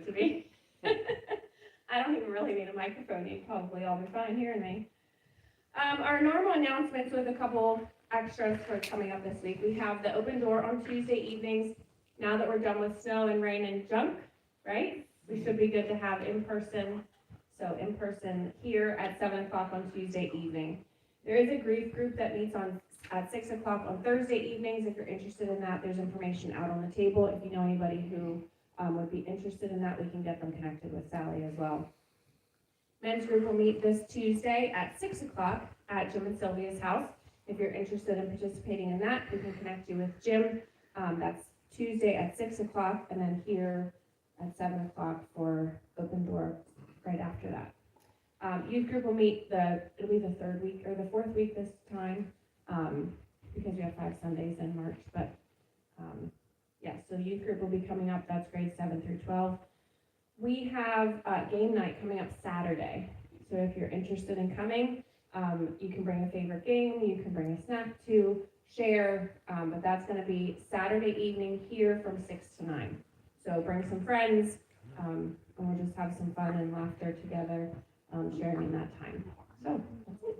to be. I don't even really need a microphone. You'd probably all be fine hearing me. Our normal announcements with a couple extras for coming up this week. We have the open door on Tuesday evenings. Now that we're done with snow and rain and junk, right? We should be good to have in person. So in person here at 7 o'clock on Tuesday evening. There is a grief group that meets at 6 o'clock on Thursday evenings. If you're interested in that, there's information out on the table. If you know anybody who would be interested in that, we can get them connected with Sally as well. Men's group will meet this Tuesday at 6 o'clock at Jim and Sylvia's house. If you're interested in participating in that, we can connect you with Jim. That's Tuesday at 6 o'clock, and then here at 7 o'clock for open door right after that. Youth group will meet it'll be the third week or the fourth week this time, because we have 5 Sundays in March, but yeah, so youth group will be coming up. That's grades 7 through 12. We have game night coming up Saturday. So if you're interested in coming, you can bring a favorite game, you can bring a snack to share, but that's going to be Saturday evening here from 6 to 9. So bring some friends, and we'll just have some fun and laughter together, sharing in that time. So that's it.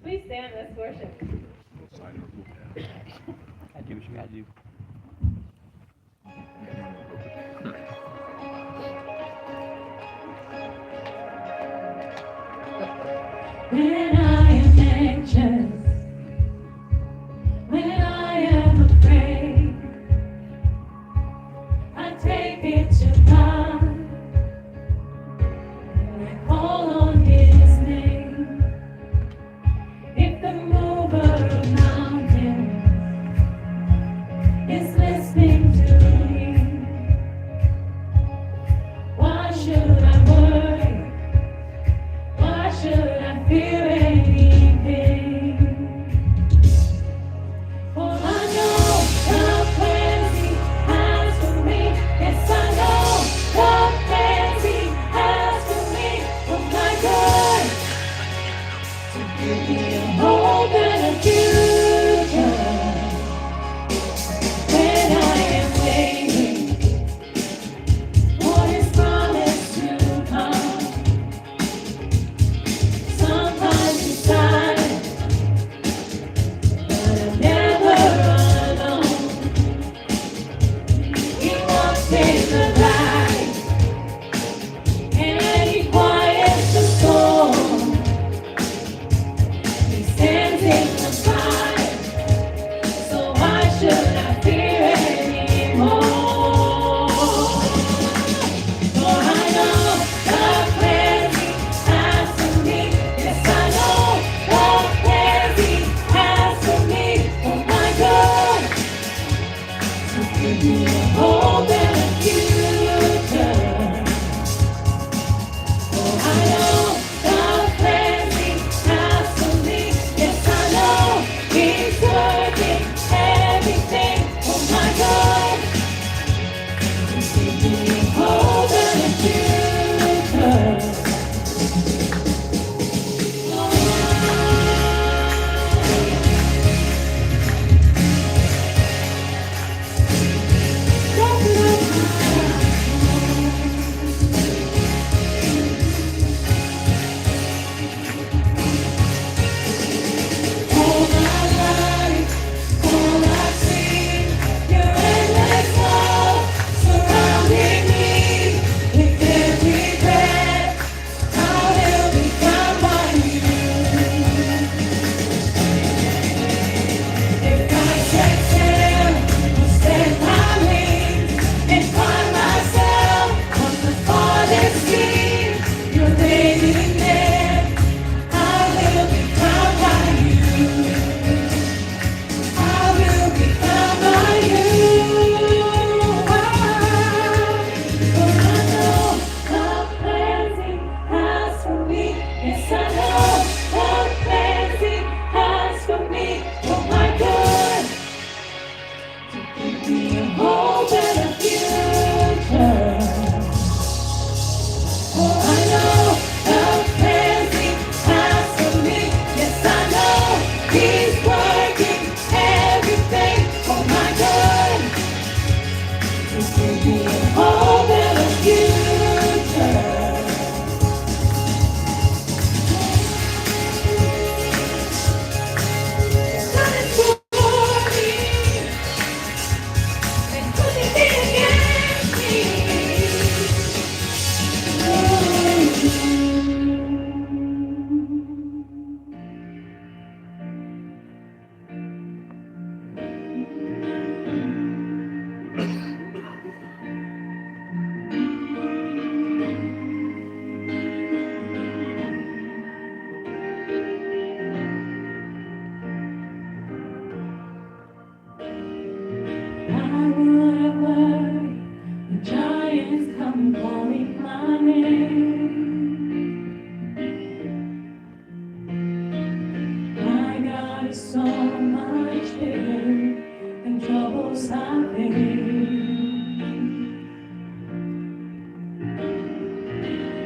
Please stand, let's worship. I do what you gotta do. When I am anxious, when I am afraid, I take it to God and I call on His name. If the mover of mountains much bigger than troubles I face.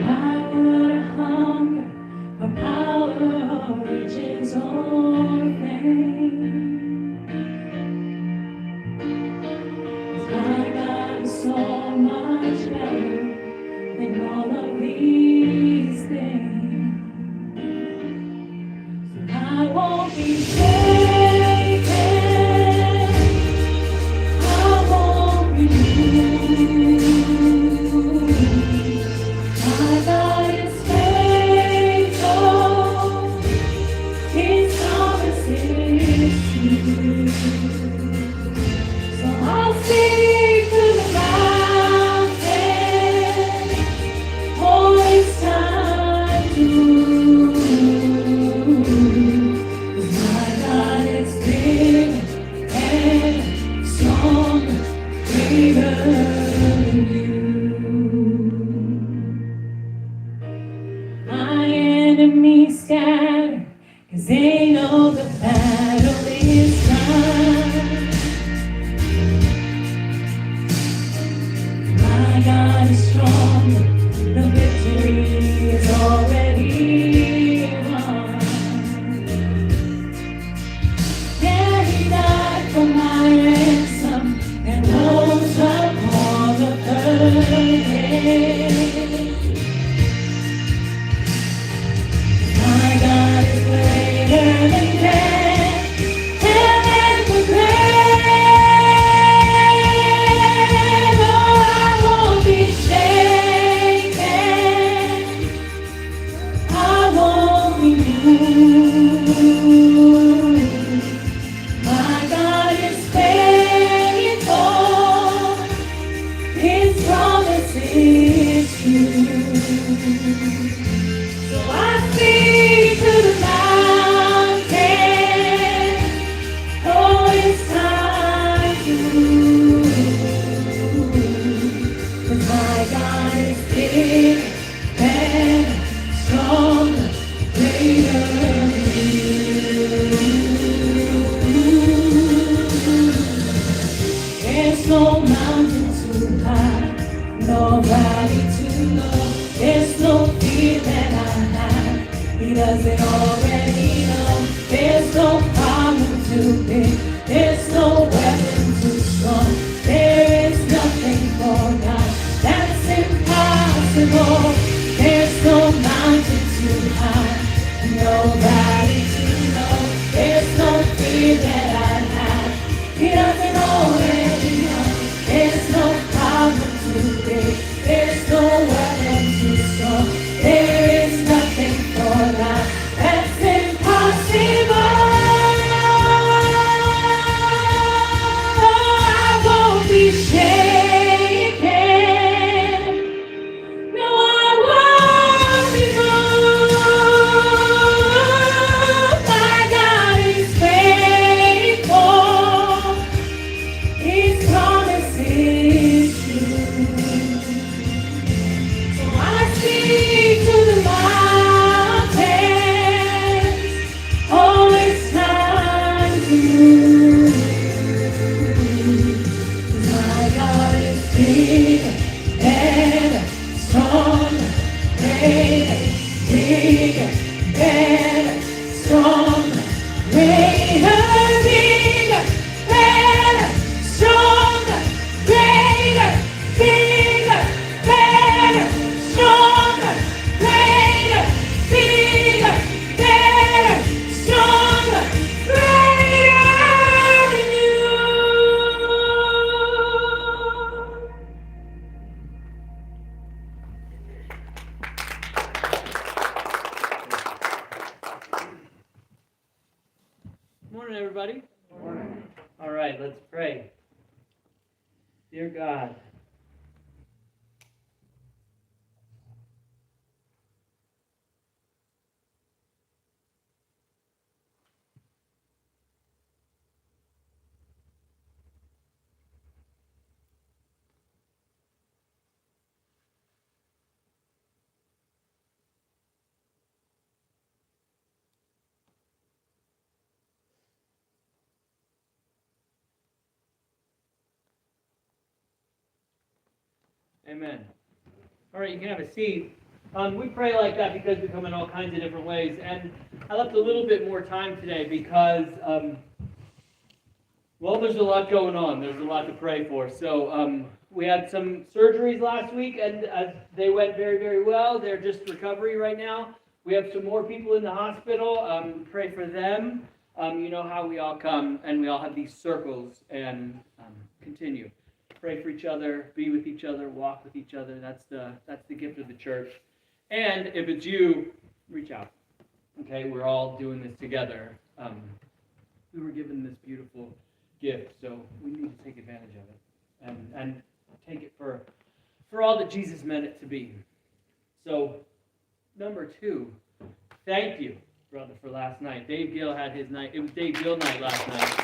Why would I hunger for power or riches or fame? 'Cause my God is so much better than all of these things. So I won't be shaken. I won't be moved. My God is faithful. His promises true. So I'll speak to the mountain. Oh, it's time to move. 'Cause my God is big and strong, bigger than you. My enemies scatter, 'cause they know the battle is done. My God is strong, the victory is already won. Yeah, He died for my ransom and rose up on the third day. My God is greater than death, and the grave. Oh, I won't be shaken. I won't be moved. My God is faithful. His promise is true. So I speak to the mountain. Oh, it's time to move. 'Cause my God is big and strong, greater than you. There's no mountain too high, no valley too low. There's no fear that I have. He doesn't already know. There's no problem too big. There's no weapon too strong. There is nothing for God that's impossible. There's no mountain too high, no valley too low. There's no fear that I have. He doesn't already know. There's no problem too big. There's no weapon too strong. There is nothing for God that's impossible. I won't be shaken. No, I won't be moved. My God is faithful. His promise is true. So I speak to the mountains. Oh, it's time to move. 'Cause my God is big and strong, great, big and strong, greater, big and strong, greater, big and strong, greater, big and strong, greater than you. Morning, everybody. All right, let's pray. Dear God, Amen. All right, you can have a seat. We pray like that because we come in all kinds of different ways. And I left a little bit more time today because, well, there's a lot going on. There's a lot to pray for. So we had some surgeries last week, and they went very, very well. They're just recovery right now. We have some more people in the hospital. Pray for them. You know how we all come, and we all have these circles, and continue. Pray for each other, be with each other, walk with each other. That's the gift of the church. And if it's you, reach out. Okay, we're all doing this together. We were given this beautiful gift, so we need to take advantage of it and take it for all that Jesus meant it to be. So, number 2, thank you, brother, for last night. Dave Gill had his night. It was Dave Gill night last night.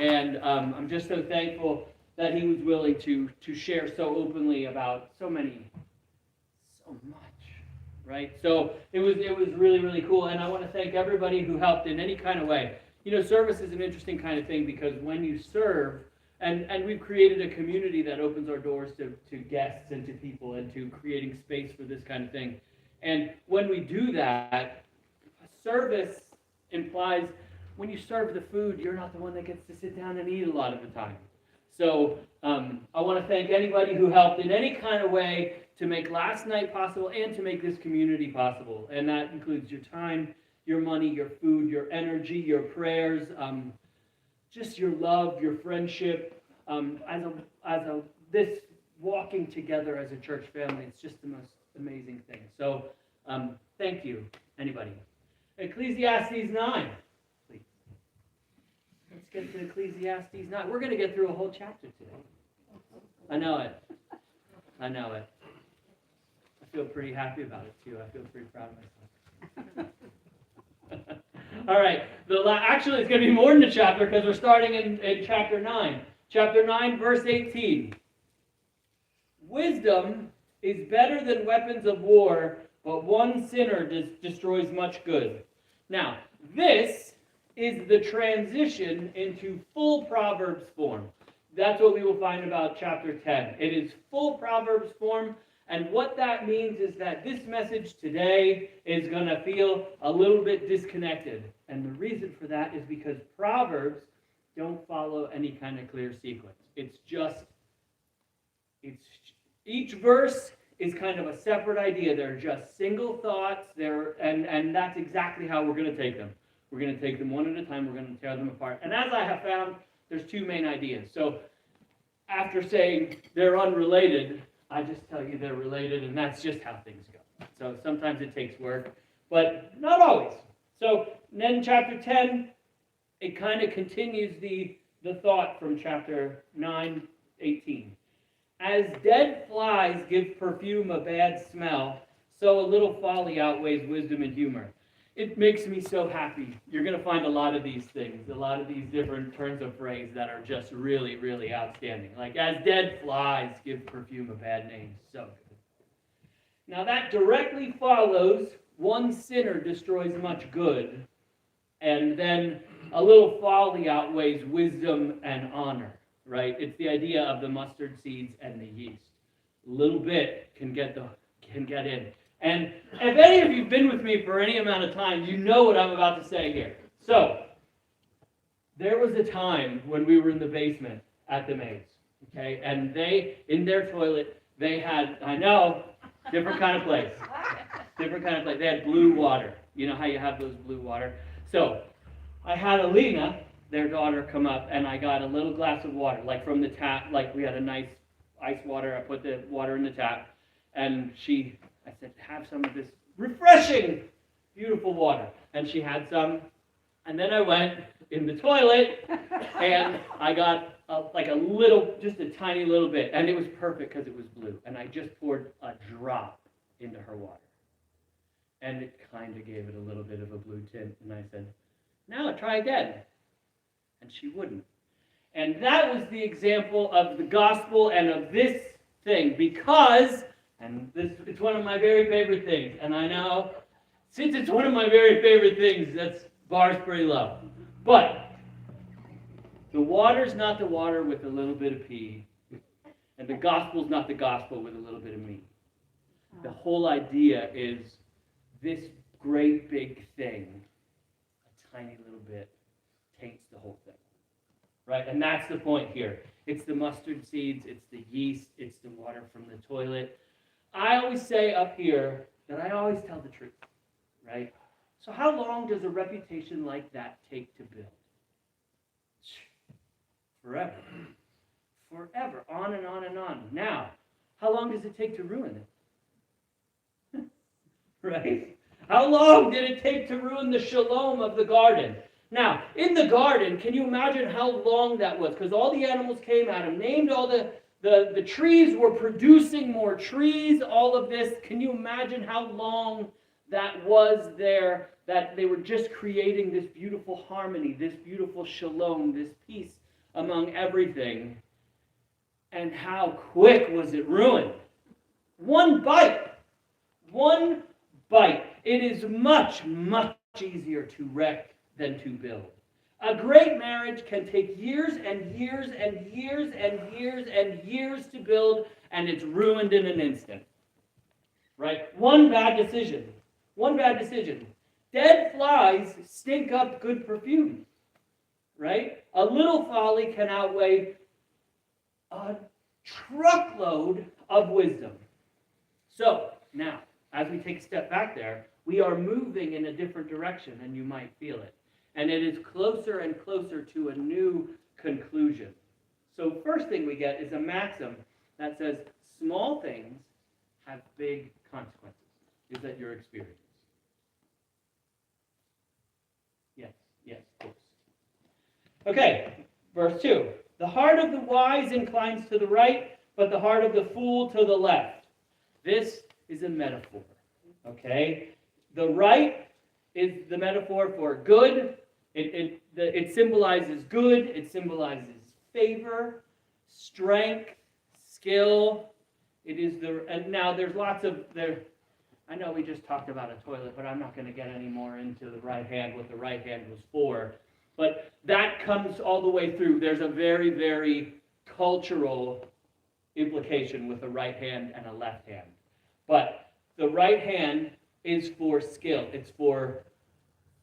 And I'm just so thankful that he was willing to share so openly about so much, right? So it was really, really cool. And I want to thank everybody who helped in any kind of way. You know, service is an interesting kind of thing because when you serve, and we've created a community that opens our doors to guests and to people and to creating space for this kind of thing. And when we do that, service implies when you serve the food, you're not the one that gets to sit down and eat a lot of the time. So I want to thank anybody who helped in any kind of way to make last night possible and to make this community possible. And that includes your time, your money, your food, your energy, your prayers, just your love, your friendship. This walking together as a church family, it's just the most amazing thing. So thank you, anybody. Ecclesiastes 9. Let's get to Ecclesiastes 9. We're going to get through a whole chapter today. I know it. I feel pretty happy about it, too. I feel pretty proud of myself. All right. Actually, it's going to be more than a chapter because we're starting in chapter 9. Chapter 9, verse 18. Wisdom is better than weapons of war, but one sinner destroys much good. Now, this is the transition into full Proverbs form. That's what we will find about chapter 10. It is full Proverbs form, and what that means is that this message today is going to feel a little bit disconnected. And the reason for that is because Proverbs don't follow any kind of clear sequence. Each verse is kind of a separate idea. They're just single thoughts, and that's exactly how we're going to take them. We're going to take them one at a time. We're going to tear them apart. And as I have found, there's 2 main ideas. So after saying they're unrelated, I just tell you they're related, and that's just how things go. So sometimes it takes work, but not always. So then chapter 10, it kind of continues the thought from chapter 9:18. As dead flies give perfume a bad smell, so a little folly outweighs wisdom and humor. It makes me so happy. You're going to find a lot of these things, a lot of these different turns of phrase that are just really, really outstanding. Like, as dead flies give perfume a bad name. So good. Now that directly follows, one sinner destroys much good, and then a little folly outweighs wisdom and honor, right? It's the idea of the mustard seeds and the yeast. A little bit can get in. And if any of you have been with me for any amount of time, you know what I'm about to say here. So, there was a time when we were in the basement at the Mays, okay? And in their toilet, they had, I know, different kind of place. Different kind of place. They had blue water. You know how you have those blue water? So, I had Alina, their daughter, come up, and I got a little glass of water, like from the tap, like we had a nice ice water. I put the water in the tap, and I said, have some of this refreshing, beautiful water. And she had some. And then I went in the toilet, and I got just a tiny little bit. And it was perfect because it was blue. And I just poured a drop into her water. And it kind of gave it a little bit of a blue tint. And I said, now try again. And she wouldn't. And that was the example of the gospel and of this thing. Because... and it's one of my very favorite things. And I know, since it's one of my very favorite things, that's bar's pretty low. But the water's not the water with a little bit of pee. And the gospel's not the gospel with a little bit of meat. The whole idea is this great big thing, a tiny little bit, taints the whole thing. Right? And that's the point here. It's the mustard seeds, it's the yeast, it's the water from the toilet. I always say up here that I always tell the truth. Right? So how long does a reputation like that take to build? Forever. Forever. On and on and on. Now, how long does it take to ruin it? Right? How long did it take to ruin the shalom of the garden? Now, in the garden, can you imagine how long that was? Because all the animals came at him, named all the trees were producing more trees, all of this. Can you imagine how long that was there, that they were just creating this beautiful harmony, this beautiful shalom, this peace among everything? And how quick was it ruined? One bite. One bite. It is much, much easier to wreck than to build. A great marriage can take years and years and years and years and years to build, and it's ruined in an instant. Right? One bad decision. One bad decision. Dead flies stink up good perfume. Right? A little folly can outweigh a truckload of wisdom. So, now, as we take a step back there, we are moving in a different direction, and you might feel it. And it is closer and closer to a new conclusion. So first thing we get is a maxim that says, small things have big consequences. Is that your experience? Yes, of course. Okay, verse 2. The heart of the wise inclines to the right, but the heart of the fool to the left. This is a metaphor. Okay? The right is the metaphor for good. It symbolizes good. It symbolizes favor, strength, skill. It is and now there's lots of there. I know we just talked about a toilet, but I'm not going to get any more into the right hand, what the right hand was for. But that comes all the way through. There's a very, very cultural implication with a right hand and a left hand. But the right hand is for skill. It's for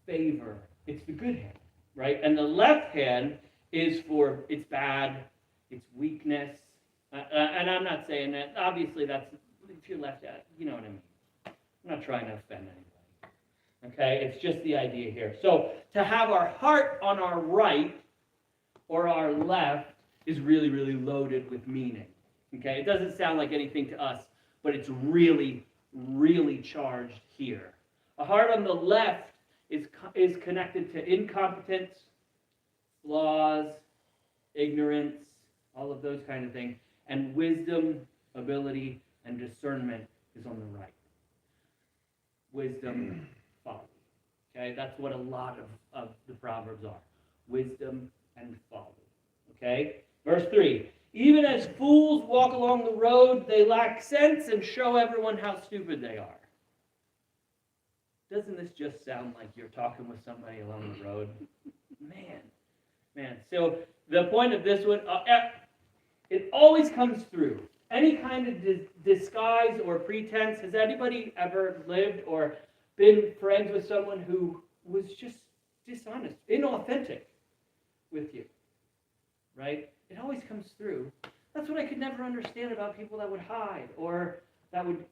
favor. It's the good hand, right? And the left hand is for it's bad, it's weakness. And I'm not saying that. Obviously, that's if you're left at, you know what I mean. I'm not trying to offend anybody. Okay? It's just the idea here. So to have our heart on our right or our left is really, really loaded with meaning. Okay? It doesn't sound like anything to us, but it's really, really charged here. A heart on the left is connected to incompetence, flaws, ignorance, all of those kind of things. And wisdom, ability, and discernment is on the right. Wisdom, folly. Okay, that's what a lot of the Proverbs are. Wisdom and folly. Okay? Verse 3. Even as fools walk along the road, they lack sense and show everyone how stupid they are. Doesn't this just sound like you're talking with somebody along the road? Man. So the point of this one, it always comes through. Any kind of disguise or pretense. Has anybody ever lived or been friends with someone who was just dishonest, inauthentic with you? Right? It always comes through. That's what I could never understand about people that would hide or that would,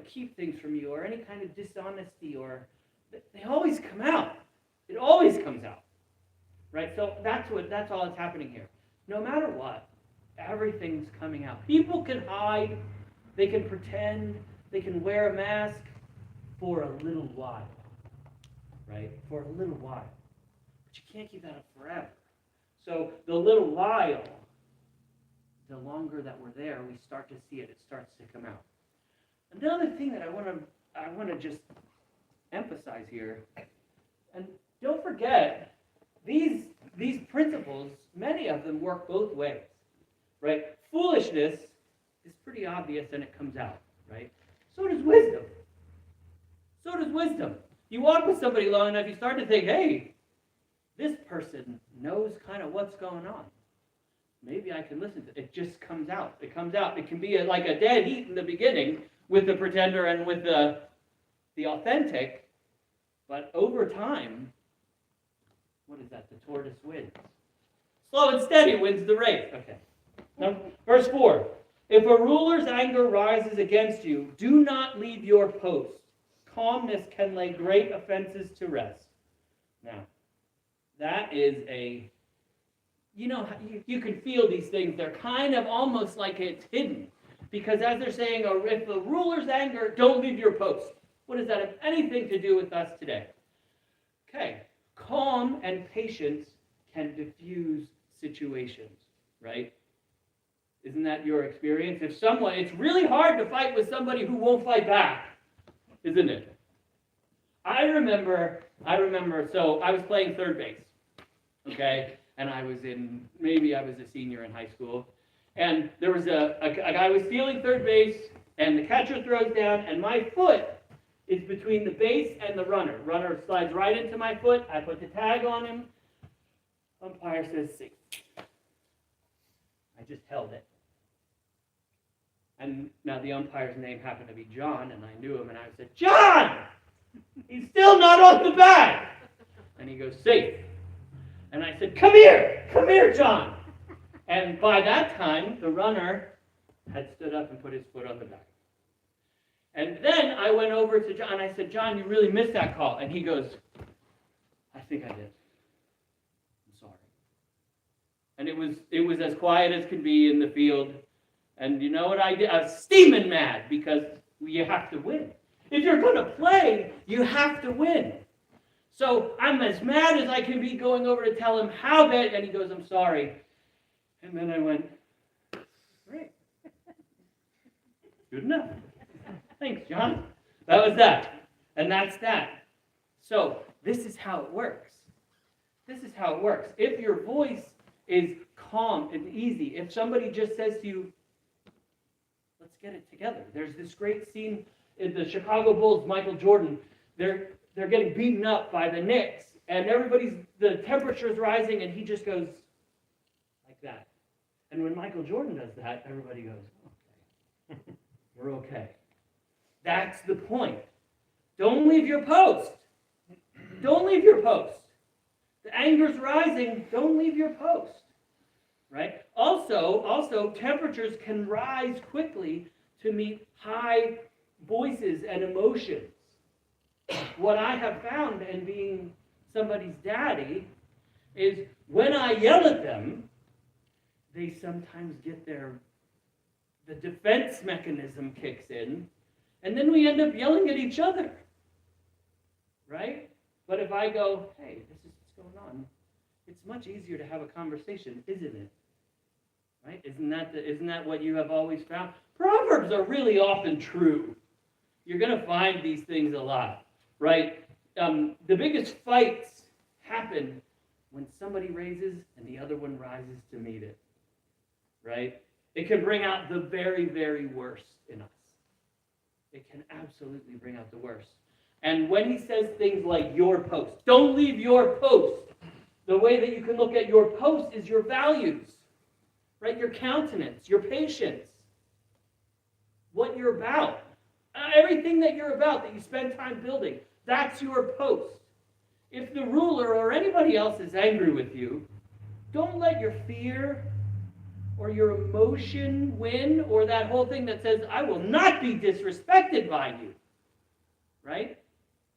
keep things from you or any kind of dishonesty or they always come out. It always comes out. Right? So that's all that's happening here. No matter what, everything's coming out. People can hide, they can pretend, they can wear a mask for a little while. Right? For a little while. But you can't keep that up forever. So the little while, the longer that we're there, we start to see it. It starts to come out. Another thing that I want to just emphasize here, and don't forget, these principles, many of them work both ways, right? Foolishness is pretty obvious and it comes out, right? So does wisdom. You walk with somebody long enough, you start to think, hey, this person knows kind of what's going on. maybe I can listen to it. It just comes out. It comes out. It can be like a dead heat in the beginning with the pretender and with the authentic, but over time, what is that? The tortoise wins. Slow and steady wins the race. Okay. Now, verse 4. If a ruler's anger rises against you, do not leave your post. Calmness can lay great offenses to rest. Now, that is you can feel these things. They're kind of almost like it's hidden. Because as they're saying, if the ruler's anger, don't leave your post. What does that have anything to do with us today? Okay. Calm and patience can diffuse situations, right? Isn't that your experience? It's really hard to fight with somebody who won't fight back, isn't it? I remember, so I was playing third base, okay? And maybe I was a senior in high school. And there was a guy was stealing third base, and the catcher throws down, and my foot is between the base and the runner. Runner slides right into my foot. I put the tag on him. Umpire says safe. I just held it. And now the umpire's name happened to be John, and I knew him, and I said, John! He's still not on the bag! And he goes, safe. And I said, come here, John! And by that time, the runner had stood up and put his foot on the bag. And then I went over to John, and I said, John, you really missed that call. And he goes, I think I did. I'm sorry. And it was as quiet as could be in the field. And you know what I did? I was steaming mad because you have to win. If you're going to play, you have to win. So I'm as mad as I can be going over to tell him how bad, and he goes, I'm sorry. And then I went, great. Good enough. Thanks, John. That was that. And that's that. So this is how it works. This is how it works. If your voice is calm and easy, if somebody just says to you, let's get it together. There's this great scene in the Chicago Bulls, Michael Jordan. They're getting beaten up by the Knicks, and the temperature's rising, and he just goes like that. And when Michael Jordan does that, everybody goes, okay, we're okay. That's the point. Don't leave your post. Don't leave your post. The anger's rising. Don't leave your post. Right? Also, temperatures can rise quickly to meet high voices and emotions. What I have found in being somebody's daddy is when I yell at them, they sometimes get the defense mechanism kicks in, and then we end up yelling at each other. Right? But if I go, hey, this is what's going on, it's much easier to have a conversation, isn't it? Right? Isn't that what you have always found? Proverbs are really often true. You're going to find these things a lot, right? The biggest fights happen when somebody raises and the other one rises to meet it, right? It can bring out the very, very worst in us. It can absolutely bring out the worst. And when he says things like your post, don't leave your post. The way that you can look at your post is your values, right? Your countenance, your patience, what you're about. Everything that you're about, that you spend time building, that's your post. If the ruler or anybody else is angry with you, don't let your fear or your emotion win, or that whole thing that says, I will not be disrespected by you. Right?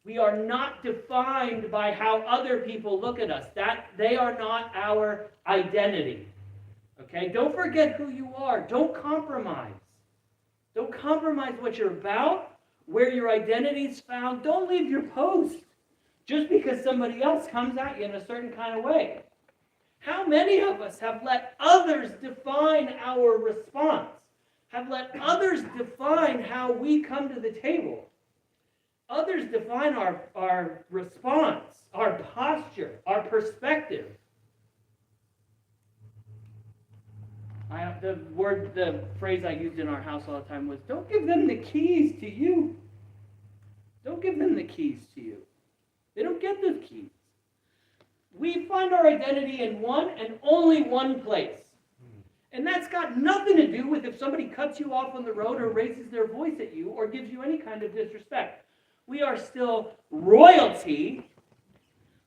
We are not defined by how other people look at us. They are not our identity. Okay? Don't forget who you are. Don't compromise. Don't compromise what you're about, where your identity is found. Don't leave your post just because somebody else comes at you in a certain kind of way. How many of us have let others define our response? Have let others define how we come to the table? Others define our response, our posture, our perspective. The phrase I used in our house all the time was, don't give them the keys to you. Don't give them the keys to you. They don't get the keys. We find our identity in one and only one place. And that's got nothing to do with if somebody cuts you off on the road or raises their voice at you or gives you any kind of disrespect. We are still royalty,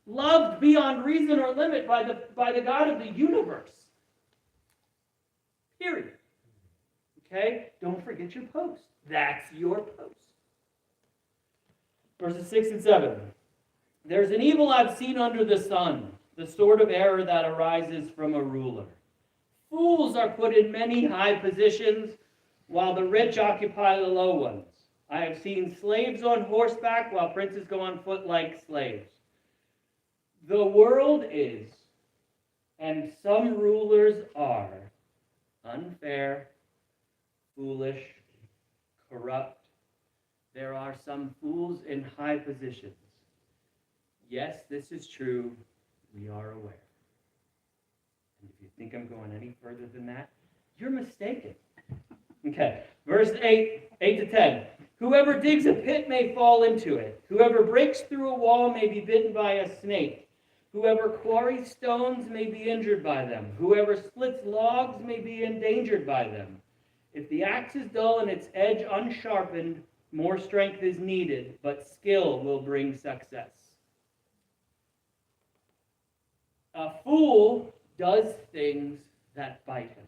loved beyond reason or limit by the God of the universe. Period. Okay? Don't forget your post. That's your post. Verses 6 and 7. There's an evil I've seen under the sun, the sort of error that arises from a ruler. Fools are put in many high positions, while the rich occupy the low ones. I have seen slaves on horseback, while princes go on foot like slaves. The world is, and some rulers are, unfair, foolish, corrupt. There are some fools in high positions. Yes, this is true. We are aware. And if you think I'm going any further than that, you're mistaken. Okay, verse 8 to 10. Whoever digs a pit may fall into it. Whoever breaks through a wall may be bitten by a snake. Whoever quarries stones may be injured by them. Whoever splits logs may be endangered by them. If the axe is dull and its edge unsharpened, more strength is needed, but skill will bring success. A fool does things that bite him.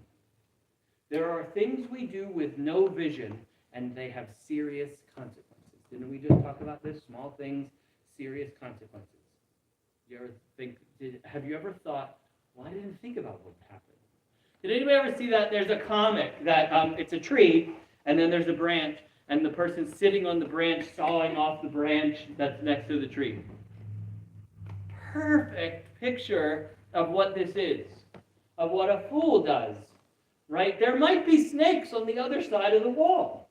There are things we do with no vision, and they have serious consequences. Didn't we just talk about this? Small things, serious consequences. Have you ever thought, well, I didn't think about what happened? Did anybody ever see that? There's a comic that it's a tree, and then there's a branch, and the person's sitting on the branch, sawing off the branch that's next to the tree. Perfect picture of what this is, of what a fool does, right? There might be snakes on the other side of the wall.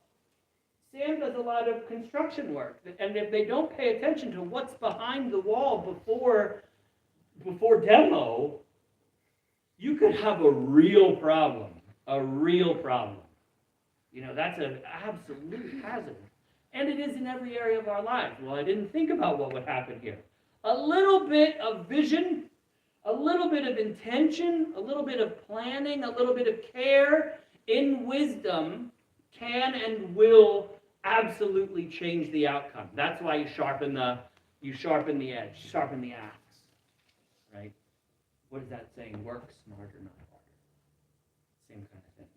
Sam does a lot of construction work, and if they don't pay attention to what's behind the wall before demo, you could have a real problem, that's an absolute hazard. And it is in every area of our lives. Well, I didn't think about what would happen here. A little bit of vision, a little bit of intention, a little bit of planning, a little bit of care in wisdom can and will absolutely change the outcome. That's why you sharpen the edge, sharpen the axe, right? What is that saying? Work smarter, not harder. Same kind of thing,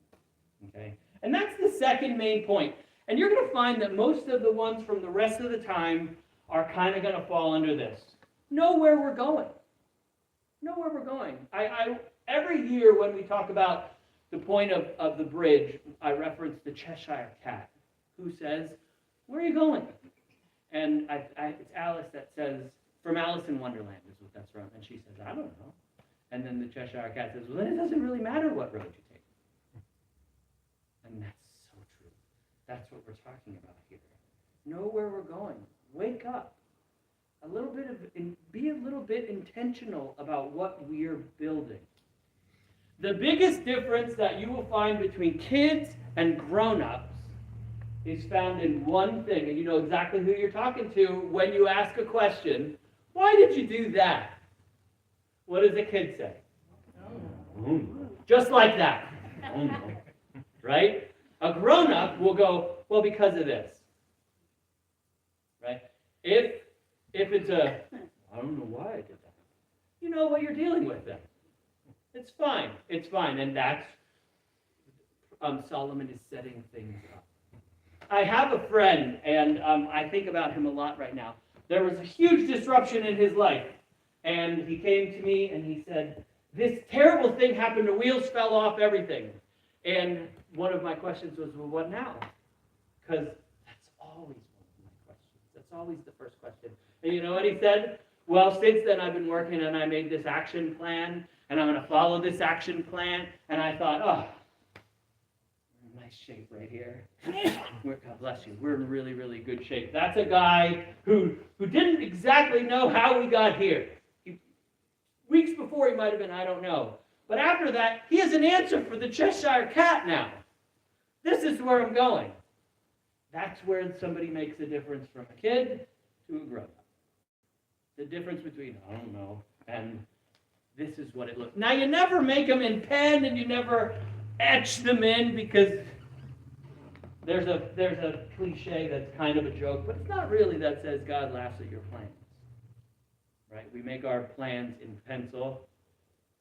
okay? And that's the second main point. And you're going to find that most of the ones from the rest of the time are kind of going to fall under this. Know where we're going. Know where we're going. I every year when we talk about the point of the bridge, I reference the Cheshire Cat, who says, where are you going? And it's Alice that says, from Alice in Wonderland is what that's from. And she says, I don't know. And then the Cheshire Cat says, well, then it doesn't really matter what road you take. And that's so true. That's what we're talking about here. Know where we're going. Wake up. Be a little bit intentional about what we're building. The biggest difference that you will find between kids and grown-ups is found in one thing, and you know exactly who you're talking to when you ask a question. Why did you do that? What does a kid say? Oh. Just like that. Oh, no. Right? A grown-up will go, well, because of this. Right? If it's I don't know why I did that. You know what you're dealing with then. It's fine. It's fine. And that's, Solomon is setting things up. I have a friend, and I think about him a lot right now. There was a huge disruption in his life. And he came to me and he said, this terrible thing happened, the wheels fell off, everything. And one of my questions was, well, what now? Because that's always one of my questions. That's always the first question. And you know what he said? Well, since then I've been working and I made this action plan, and I'm going to follow this action plan. And I thought, oh, we're in nice shape right here. God bless you. We're in really, really good shape. That's a guy who didn't exactly know how we got here. Weeks before he might have been, I don't know. But after that, he has an answer for the Cheshire Cat now. This is where I'm going. That's where somebody makes a difference from a kid to a grown-up. The difference between, I don't know, and this is what it looks. Now, you never make them in pen, and you never etch them in because there's a cliche that's kind of a joke, but it's not really that says God laughs at your plans. Right? We make our plans in pencil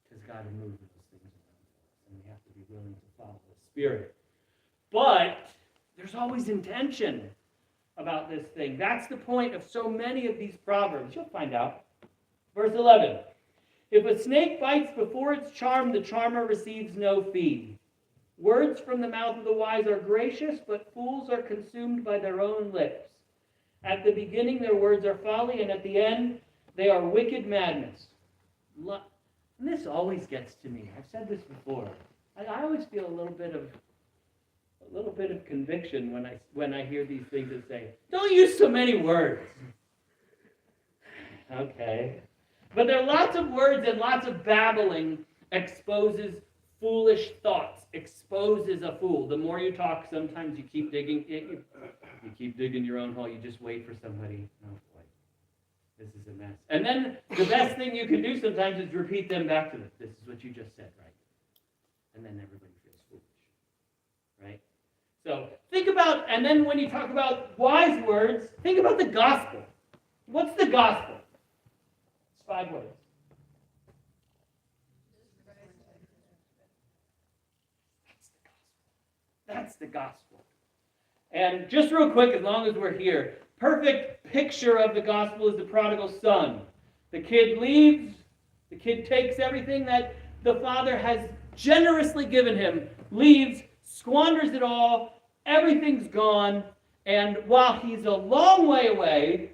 because God removes those things around us, and we have to be willing to follow the Spirit. But there's always intention about this thing. That's the point of so many of these proverbs. You'll find out. Verse 11. If a snake bites before it's charmed, the charmer receives no fee. Words from the mouth of the wise are gracious, but fools are consumed by their own lips. At the beginning their words are folly, and at the end they are wicked madness. And this always gets to me. I've said this before. I always feel a little bit of conviction when I hear these things that say, "Don't use so many words." Okay. But there are lots of words and lots of babbling exposes foolish thoughts, exposes a fool. The more you talk, sometimes you keep digging your own hole. You just wait for somebody. Oh boy, this is a mess. And then the best thing you can do sometimes is repeat them back to them. This is what you just said, right? And then everybody feels foolish, right? So think about, and then when you talk about wise words, think about the gospel. What's the gospel? 5 words. That's the gospel. And just real quick, as long as we're here, perfect picture of the gospel is the prodigal son. The kid leaves, the kid takes everything that the father has generously given him, leaves, squanders it all, everything's gone, and while he's a long way away,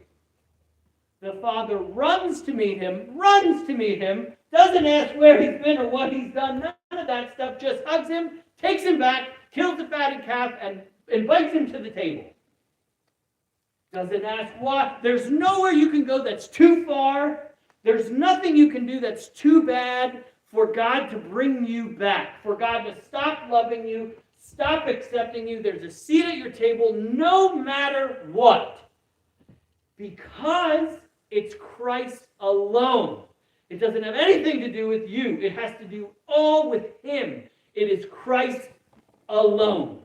the father runs to meet him, doesn't ask where he's been or what he's done, none of that stuff, just hugs him, takes him back, kills the fatted calf, and invites him to the table. Doesn't ask why. There's nowhere you can go that's too far. There's nothing you can do that's too bad for God to bring you back, for God to stop loving you, stop accepting you. There's a seat at your table no matter what. Because it's Christ alone. It doesn't have anything to do with you. It has to do all with Him. It is Christ alone.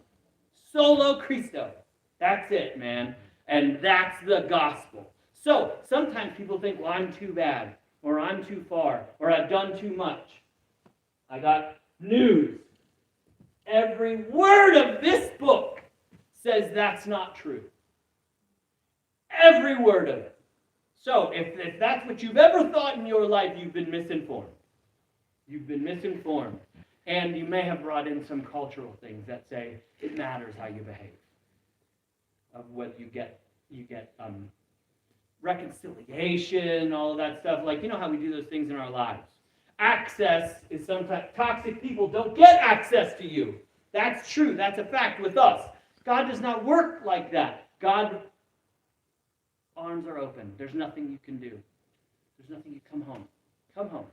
Solo Christo. That's it, man. And that's the gospel. So, sometimes people think, well, I'm too bad, or I'm too far, or I've done too much. I got news. Every word of this book says that's not true. Every word of it. So, if that's what you've ever thought in your life, you've been misinformed. You've been misinformed. And you may have brought in some cultural things that say it matters how you behave. Of what you get reconciliation, all of that stuff. Like, you know how we do those things in our lives. Access is sometimes, toxic people don't get access to you. That's true. That's a fact with us. God does not work like that. God, arms are open. There's nothing you can do. There's nothing you come home. Come home.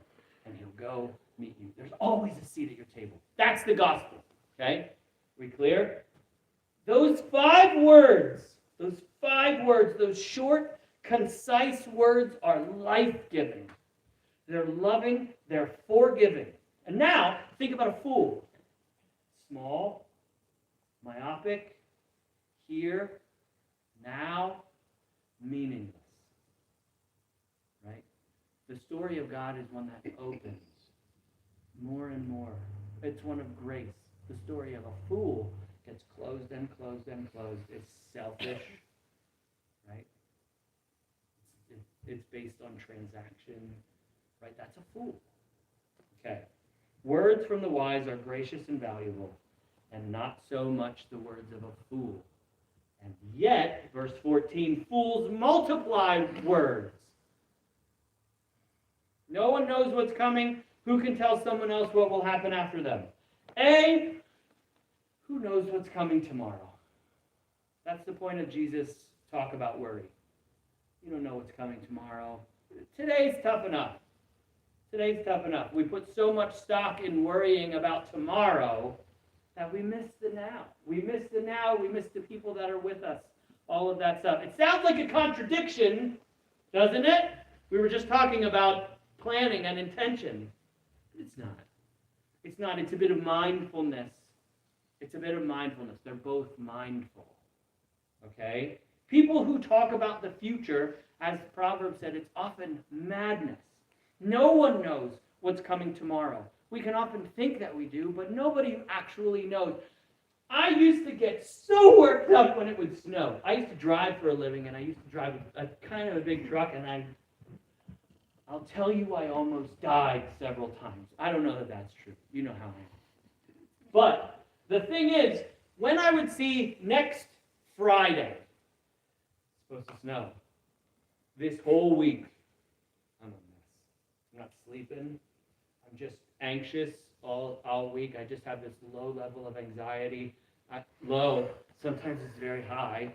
And He'll go meet you. There's always a seat at your table. That's the gospel. Okay? We clear? Those 5 words, those short, concise words are life-giving. They're loving, they're forgiving. And now, think about a fool. Small, myopic, here, now, meaningless. Right? The story of God is one that opens more and more. It's one of grace. The story of a fool gets closed and closed and closed. It's selfish, right? It's based on transaction, right? That's a fool. Okay. Words from the wise are gracious and valuable, and not so much the words of a fool. And yet, verse 14, fools multiply words. No one knows what's coming. Who can tell someone else what will happen after them? Who knows what's coming tomorrow? That's the point of Jesus' talk about worry. You don't know what's coming tomorrow. Today's tough enough. Today's tough enough. We put so much stock in worrying about tomorrow that we miss the now. We miss the now. We miss the people that are with us. All of that stuff. It sounds like a contradiction, doesn't it? We were just talking about planning and intention. It's not. It's not. It's a bit of mindfulness. It's a bit of mindfulness. They're both mindful. Okay? People who talk about the future, as Proverbs said, it's often madness. No one knows what's coming tomorrow. We can often think that we do, but nobody actually knows. I used to get so worked up when it would snow. I used to drive for a living, and I used to drive a kind of a big truck, and I'll tell you, I almost died several times. I don't know that that's true. You know how I am. But the thing is, when I would see next Friday, it's supposed to snow, this whole week, I'm a mess. I'm not sleeping. I'm just anxious all week. I just have this low level of anxiety. Low. Sometimes it's very high.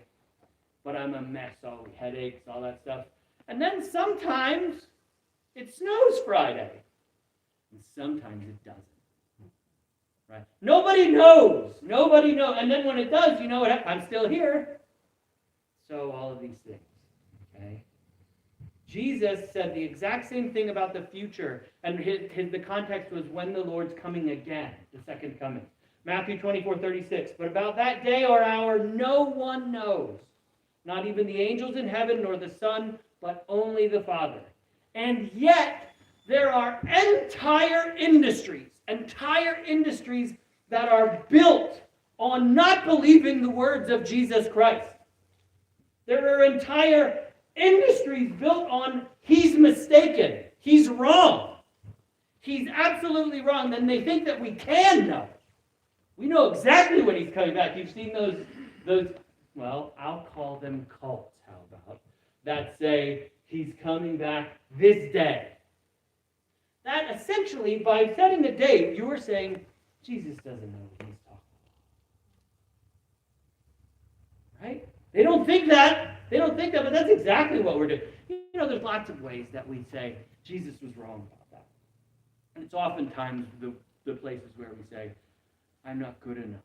But I'm a mess all week. Headaches, all that stuff. And then sometimes it snows Friday. And sometimes it doesn't. Right? Nobody knows. Nobody knows. And then when it does, you know what? I'm still here. So all of these things. Okay? Jesus said the exact same thing about the future, and the context was when the Lord's coming again, the second coming. Matthew 24:36. But about that day or hour, no one knows, not even the angels in heaven nor the Son, but only the Father. And yet, there are entire industries that are built on not believing the words of Jesus Christ. There are entire industries built on he's mistaken, he's wrong, he's absolutely wrong. Then they think that we can know. We know exactly when he's coming back. You've seen those, well, I'll call them cults, how about, that say he's coming back this day. That essentially, by setting the date, you are saying Jesus doesn't know what he's talking about. Right? They don't think that, but that's exactly what we're doing. You know, there's lots of ways that we say Jesus was wrong about that. And it's oftentimes the places where we say, I'm not good enough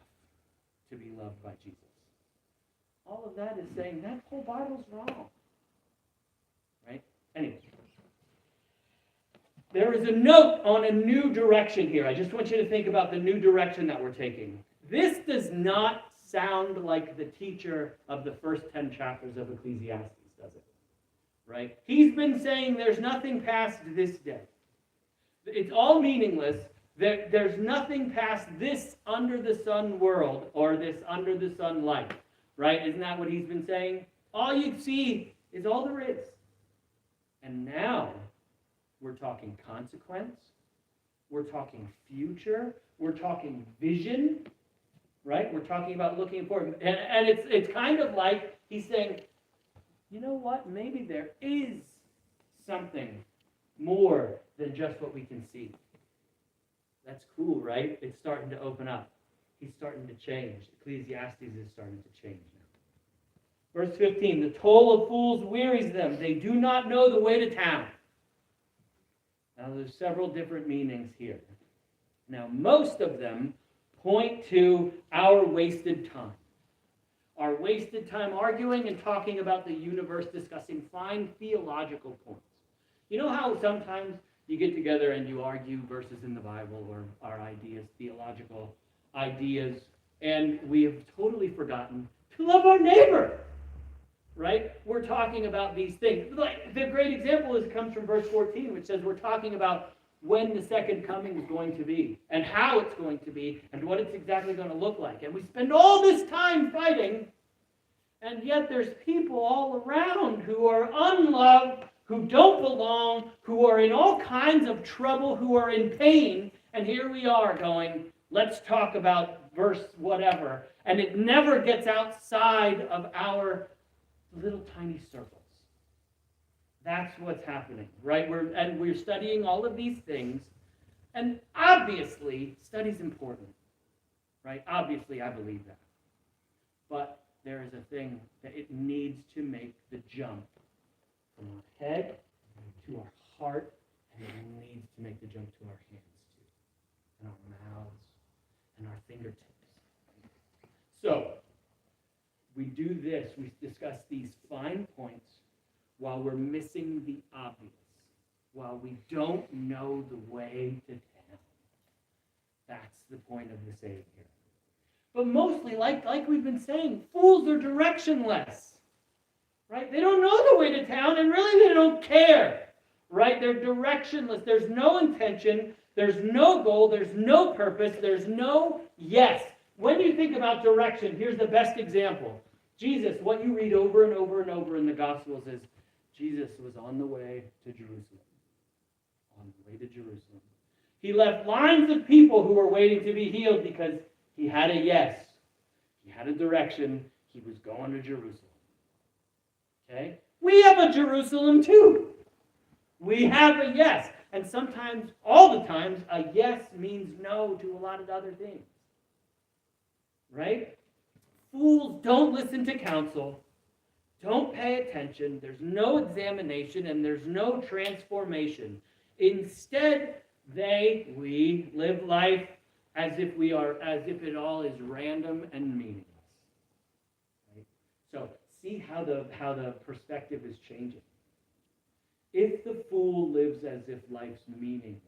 to be loved by Jesus. All of that is saying that whole Bible's wrong. Right? Anyway. There is a note on a new direction here. I just want you to think about the new direction that we're taking. This does not sound like the teacher of the first 10 chapters of Ecclesiastes, does it? Right? He's been saying there's nothing past this day. It's all meaningless. There's nothing past this under the sun world or this under the sun life. Right? Isn't that what he's been saying? All you see is all there is. And now we're talking consequence. We're talking future. We're talking vision. Right? We're talking about looking forward. And it's kind of like he's saying, you know what? Maybe there is something more than just what we can see. That's cool, right? It's starting to open up. He's starting to change. Ecclesiastes is starting to change now. Verse 15, the toil of fools wearies them. They do not know the way to town. Now, there's several different meanings here. Now, most of them point to our wasted time. Our wasted time arguing and talking about the universe, discussing fine theological points. You know how sometimes you get together and you argue verses in the Bible or our ideas, theological ideas, and we have totally forgotten to love our neighbor. Right? We're talking about these things. Like, the great example comes from verse 14, which says we're talking about when the second coming is going to be, and how it's going to be, and what it's exactly going to look like. And we spend all this time fighting, and yet there's people all around who are unloved, who don't belong, who are in all kinds of trouble, who are in pain, and here we are going, let's talk about verse whatever, and it never gets outside of our little tiny circles. That's what's happening, right? We're studying all of these things, and obviously, study's important, right? Obviously, I believe that. But there is a thing that it needs to make the jump from our head to our heart, and it needs to make the jump to our hands too, and our mouths, and our fingertips. So, we do this, we discuss these fine points while we're missing the obvious, while we don't know the way to town. That's the point of the saying here. But mostly, like we've been saying, fools are directionless. Right? They don't know the way to town, and really they don't care. Right? They're directionless. There's no intention. There's no goal. There's no purpose. There's no yes. When you think about direction, here's the best example. Jesus, what you read over and over and over in the Gospels is Jesus was on the way to Jerusalem. On the way to Jerusalem. He left lines of people who were waiting to be healed because he had a yes. He had a direction. He was going to Jerusalem. Okay? We have a Jerusalem too. We have a yes. And sometimes, all the times, a yes means no to a lot of other things. Right? Fools don't listen to counsel, don't pay attention, there's no examination, and there's no transformation. Instead, we live life as if it all is random and meaningless. Right? So see how the perspective is changing. If the fool lives as if life's meaningless,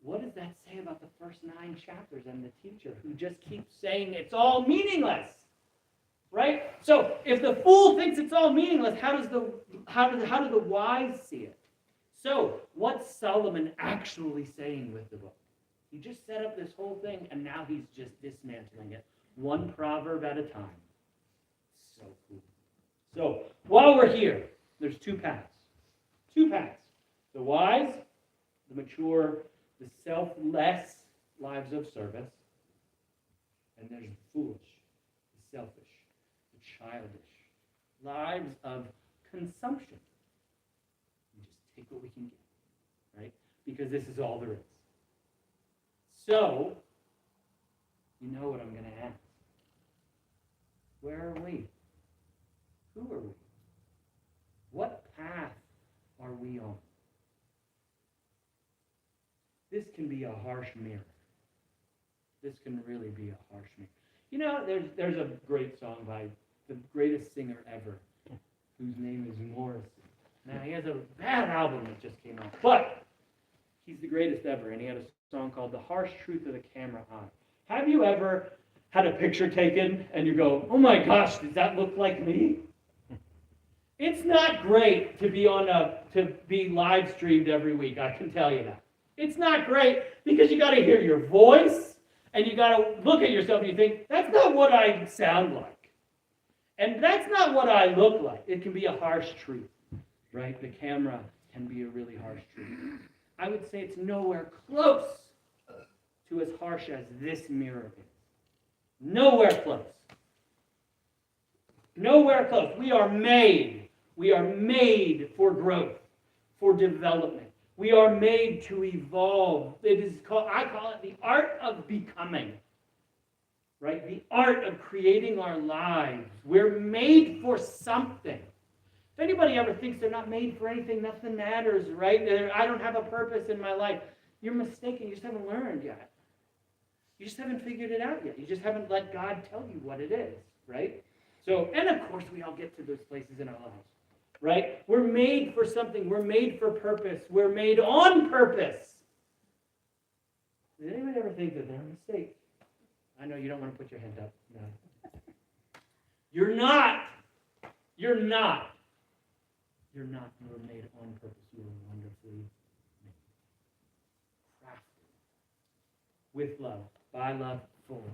what does that say about the first 9 chapters and the teacher who just keeps saying it's all meaningless? Right? So if the fool thinks it's all meaningless, how do the wise see it? So what's Solomon actually saying with the book? He just set up this whole thing, and now he's just dismantling it, one proverb at a time. So cool. So while we're here, there's 2 paths. 2 paths. The wise, the mature, the selfless lives of service, and there's the foolish, the selfish, the childish lives of consumption. We just take what we can get, right? Because this is all there is. So, you know what I'm going to ask. Where are we? Who are we? What path are we on? This can be a harsh mirror. This can really be a harsh mirror. You know, there's a great song by the greatest singer ever, whose name is Morrissey. Now, he has a bad album that just came out, but he's the greatest ever, and he had a song called The Harsh Truth of the Camera Eye. Have you ever had a picture taken, and you go, oh my gosh, does that look like me? It's not great to be live streamed every week, I can tell you that. It's not great because you got to hear your voice and you got to look at yourself and you think, that's not what I sound like. And that's not what I look like. It can be a harsh truth, right? The camera can be a really harsh truth. I would say it's nowhere close to as harsh as this mirror is. Nowhere close. Nowhere close. We are made for growth, for development. We are made to evolve. I call it the art of becoming. Right? The art of creating our lives. We're made for something. If anybody ever thinks they're not made for anything, nothing matters, right? I don't have a purpose in my life. You're mistaken. You just haven't learned yet. You just haven't figured it out yet. You just haven't let God tell you what it is, right? So, and of course, we all get to those places in our lives. Right? We're made for something. We're made for purpose. We're made on purpose. Did anyone ever think that they're a mistake? I know you don't want to put your hand up. No. You're not. You're not. You're not. You were made on purpose. You were wonderfully made. Crafted. With love. By love. For love.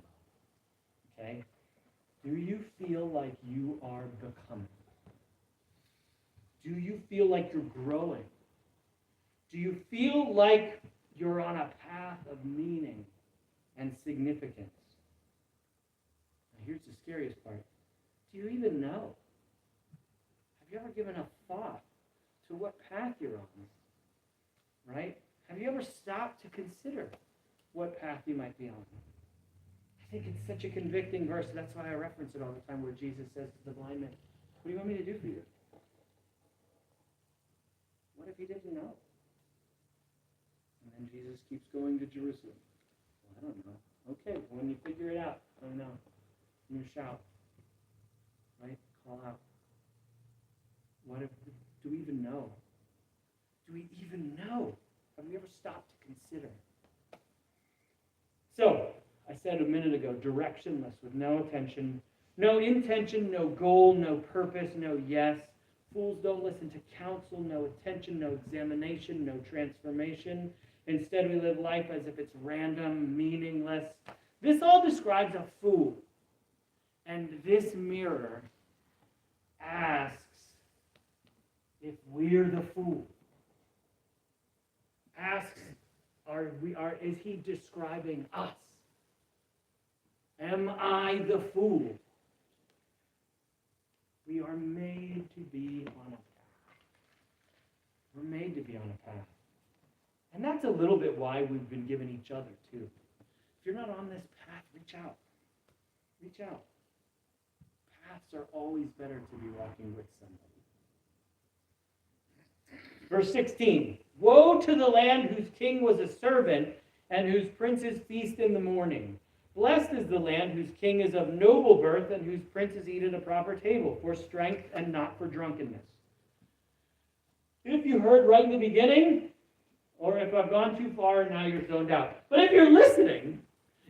Okay? Do you feel like you are becoming? Do you feel like you're growing? Do you feel like you're on a path of meaning and significance? Now, here's the scariest part. Do you even know? Have you ever given a thought to what path you're on? Right? Have you ever stopped to consider what path you might be on? I think it's such a convicting verse. That's why I reference it all the time, where Jesus says to the blind man, what do you want me to do for you? What if he didn't know? And then Jesus keeps going to Jerusalem. Well, I don't know. Okay, when you figure it out, I don't know. I'm going to shout. Right? Call out. What if, do we even know? Do we even know? Have we ever stopped to consider? So, I said a minute ago, directionless, with no attention, no intention, no goal, no purpose, no yes. Fools don't listen to counsel, no attention, no examination, no transformation. Instead, we live life as if it's random, meaningless. This all describes a fool. And this mirror asks if we're the fool. Asks, is he describing us? Am I the fool? We are made to be on a path. We're made to be on a path. And that's a little bit why we've been given each other, too. If you're not on this path, reach out. Reach out. Paths are always better to be walking with somebody. Verse 16. Woe to the land whose king was a servant and whose princes feast in the morning. Blessed is the land whose king is of noble birth and whose princes eat at a proper table, for strength and not for drunkenness. If you heard right in the beginning, or if I've gone too far and now you're zoned out, but if you're listening,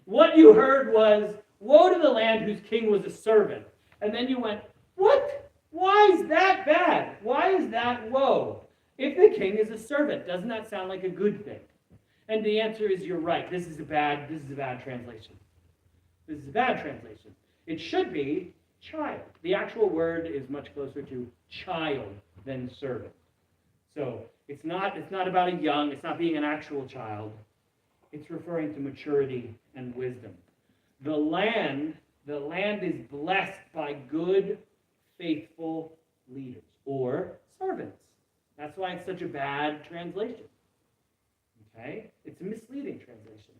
what you heard was, woe to the land whose king was a servant. And then you went, what? Why is that bad? Why is that woe? If the king is a servant, doesn't that sound like a good thing? And the answer is you're right. This is a bad translation. This is a bad translation. It should be child. The actual word is much closer to child than servant. So it's not about a young, it's not being an actual child. It's referring to maturity and wisdom. The land is blessed by good, faithful leaders or servants. That's why it's such a bad translation. Okay? It's a misleading translation.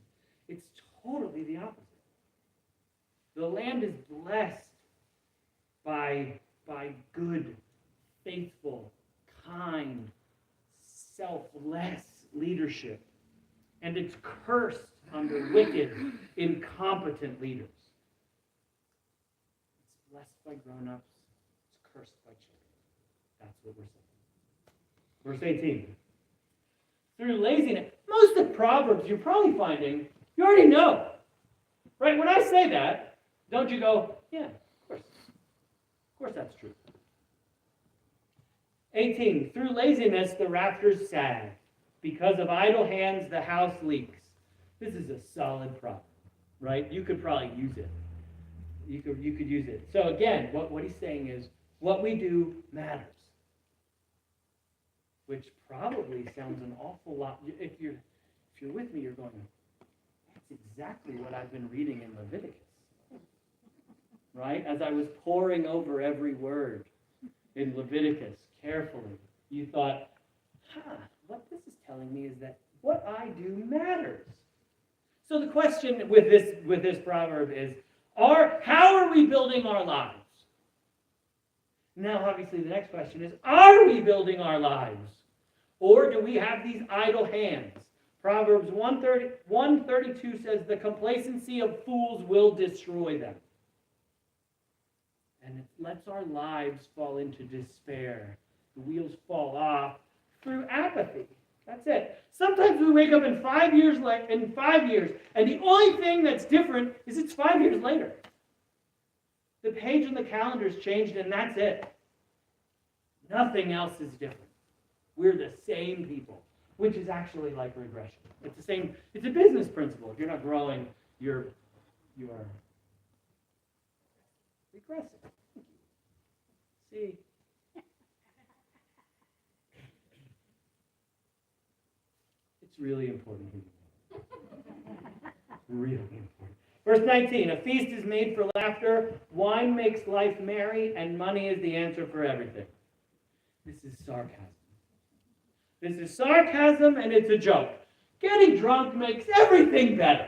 It's totally the opposite. The land is blessed by good, faithful, kind, selfless leadership. And it's cursed under wicked, incompetent leaders. It's blessed by grown-ups. It's cursed by children. That's what we're saying. Verse 18. Through laziness. Most of Proverbs you're probably finding, you already know. Right? When I say that, don't you go, yeah, of course. Of course that's true. 18. Through laziness the rafters sag. Because of idle hands the house leaks. This is a solid proverb, right? You could probably use it. You could use it. So again, what he's saying is, what we do matters. Which probably sounds an awful lot. If you're with me, you're going, that's exactly what I've been reading in Leviticus. Right? As I was poring over every word in Leviticus carefully, you thought, what this is telling me is that what I do matters. So the question with this proverb is, how are we building our lives? Now, obviously, the next question is, are we building our lives? Or do we have these idle hands? Proverbs 132 says, the complacency of fools will destroy them. And it lets our lives fall into despair. The wheels fall off through apathy. That's it. Sometimes we wake up in 5 years, and the only thing that's different is it's 5 years later. The page on the calendar's changed, and that's it. Nothing else is different. We're the same people, which is actually like regression. It's the same. It's a business principle. If you're not growing, you are regressive. See. It's really important. Really important. Verse 19, a feast is made for laughter, wine makes life merry, and money is the answer for everything. This is sarcasm. This is sarcasm, and it's a joke. Getting drunk makes everything better.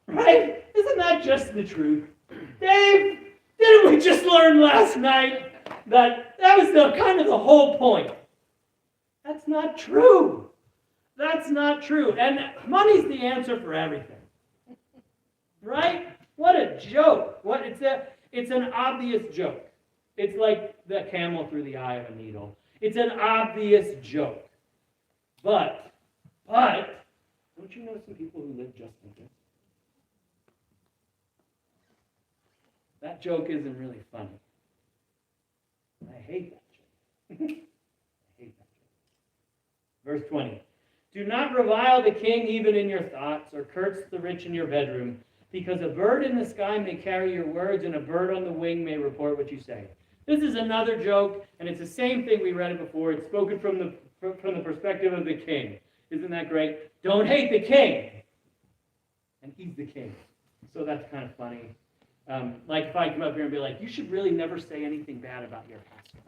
Right? Isn't that just the truth? Dave, didn't we just learn last night that was kind of the whole point? That's not true. That's not true. And money's the answer for everything. Right? What a joke. It's an obvious joke. It's like the camel through the eye of a needle. It's an obvious joke. But, don't you know some people who live just like this? that joke isn't really funny. I hate that joke. I hate that joke. Verse 20. Do not revile the king even in your thoughts, or curse the rich in your bedroom, because a bird in the sky may carry your words, and a bird on the wing may report what you say. This is another joke, and it's the same thing we read it before. It's spoken from the perspective of the king. Isn't that great? Don't hate the king. And he's the king. So that's kind of funny. Like if I come up here and be like, you should really never say anything bad about your pastor.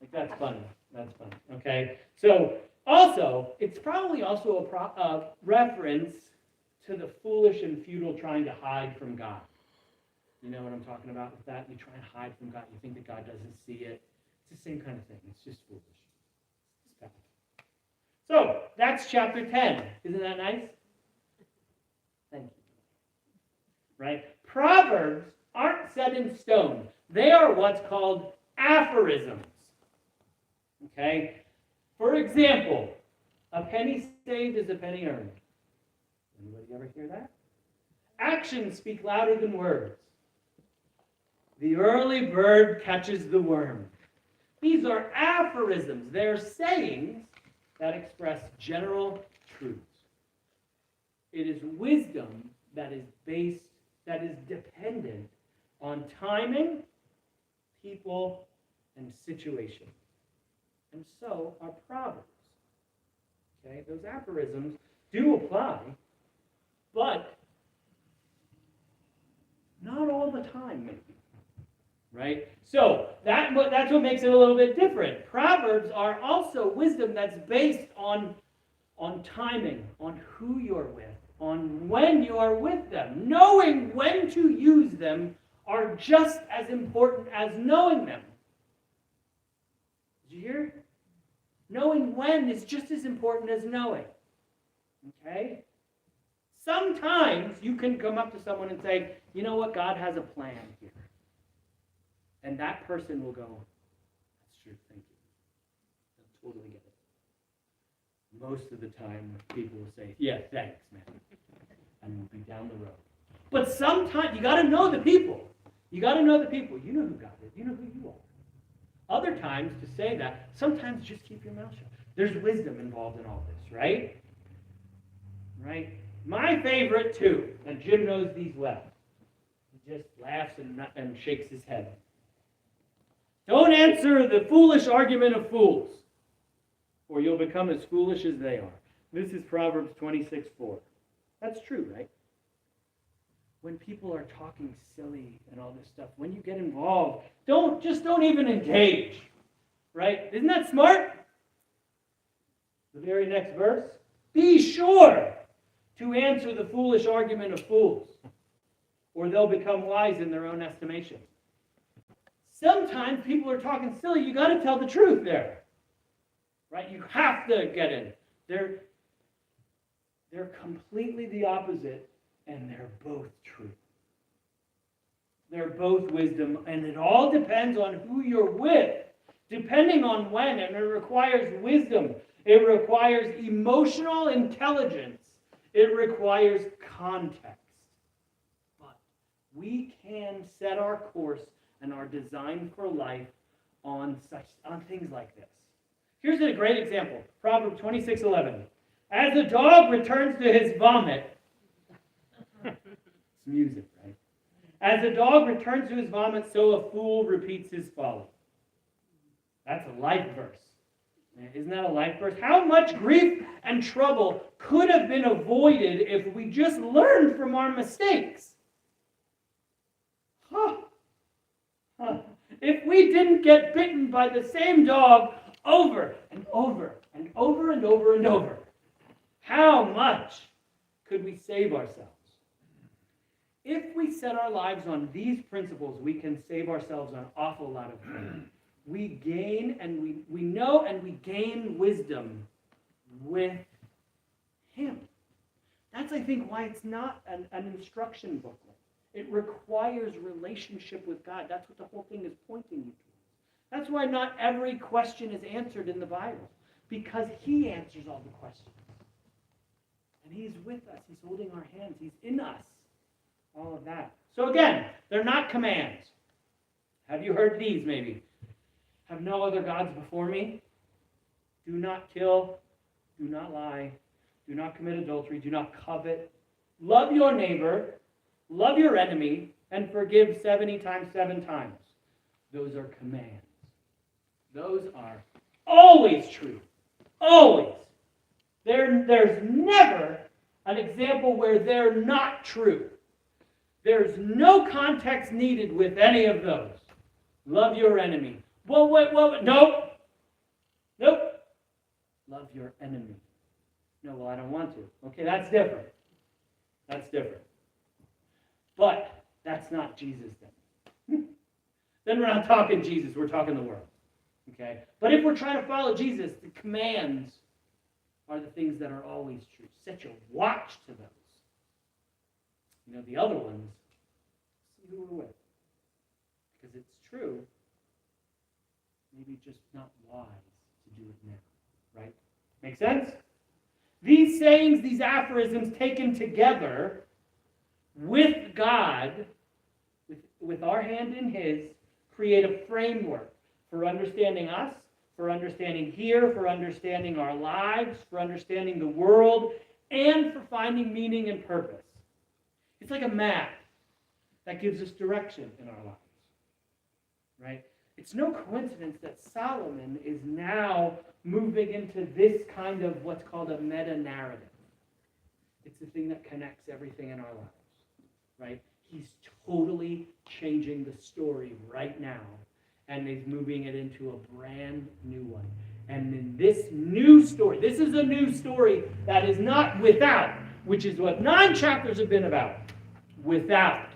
Like that's funny. That's funny. Okay? So also, it's probably also a reference to the foolish and futile trying to hide from God. You know what I'm talking about with that? You try and hide from God. You think that God doesn't see it. It's the same kind of thing. It's just foolish. It's bad. So, that's chapter 10. Isn't that nice? Thank you. Right? Proverbs aren't set in stone. They are what's called aphorisms. Okay? For example, a penny saved is a penny earned. Anybody ever hear that? Actions speak louder than words. The early bird catches the worm. These are aphorisms. They're sayings that express general truths. It is wisdom that is dependent on timing, people, and situation. And so are Proverbs. Okay, those aphorisms do apply, but not all the time, maybe. Right? So that's what makes it a little bit different. Proverbs are also wisdom that's based on timing, on who you're with, on when you are with them. Knowing when to use them are just as important as knowing them. Did you hear? Knowing when is just as important as knowing. Okay? Sometimes you can come up to someone and say, you know what, God has a plan here. And that person will go, that's true, thank you. They'll totally get it. Most of the time, people will say, yeah, thanks, man. And we'll be down the road. But sometimes, you got to know the people. You got to know the people. You know who got it. You know who you are. Other times, to say that, sometimes just keep your mouth shut. There's wisdom involved in all this, right? Right? My favorite, too, and Jim knows these well. He just laughs and shakes his head. Don't answer the foolish argument of fools, or you'll become as foolish as they are. This is Proverbs 26:4. That's true, right? When people are talking silly and all this stuff, when you get involved, don't even engage, right? Isn't that smart? The very next verse. Be sure to answer the foolish argument of fools, or they'll become wise in their own estimation. Sometimes people are talking silly. You got to tell the truth there, right? You have to get in. They're completely the opposite, and they're both true. They're both wisdom, and it all depends on who you're with, depending on when, and it requires wisdom. It requires emotional intelligence. It requires context. But we can set our course and our design for life on things like this. Here's a great example. Proverbs 26:11. As a dog returns to his vomit, it's music, right? As a dog returns to his vomit, so a fool repeats his folly. That's a life verse. Isn't that a life verse? How much grief and trouble could have been avoided if we just learned from our mistakes? If we didn't get bitten by the same dog over and over and over and over and over, how much could we save ourselves? If we set our lives on these principles, we can save ourselves an awful lot of things. We gain and we know and we gain wisdom with Him. That's, I think, why it's not an instruction booklet. It requires relationship with God. That's what the whole thing is pointing you to. That's why not every question is answered in the Bible, because He answers all the questions. And He's with us. He's holding our hands. He's in us. all of that. So again, they're not commands. Have you heard these maybe? Have no other gods before me. Do not kill. Do not lie. Do not commit adultery. Do not covet. Love your neighbor. Love your enemy. And forgive 70 times 7 times. Those are commands. Those are always true. Always. There's never an example where they're not true. There's no context needed with any of those. Love your enemy. Whoa, nope. Love your enemy. No, well, I don't want to. Okay, that's different. But that's not Jesus then. Then we're not talking Jesus, we're talking the world. Okay? But if we're trying to follow Jesus, the commands are the things that are always true. Set your watch to those. The other ones, see who we're with. Because it's true, maybe just not wise to do it now. Right? Make sense? These sayings, these aphorisms taken together with God, with our hand in His, create a framework for understanding us, for understanding here, for understanding our lives, for understanding the world, and for finding meaning and purpose. It's like a map that gives us direction in our lives. Right? It's no coincidence that Solomon is now moving into this kind of what's called a meta-narrative. It's the thing that connects everything in our lives. Right? He's totally changing the story right now, and he's moving it into a brand new one. And in this new story, this is a new story that is not without, which is what 9 chapters have been about. Without.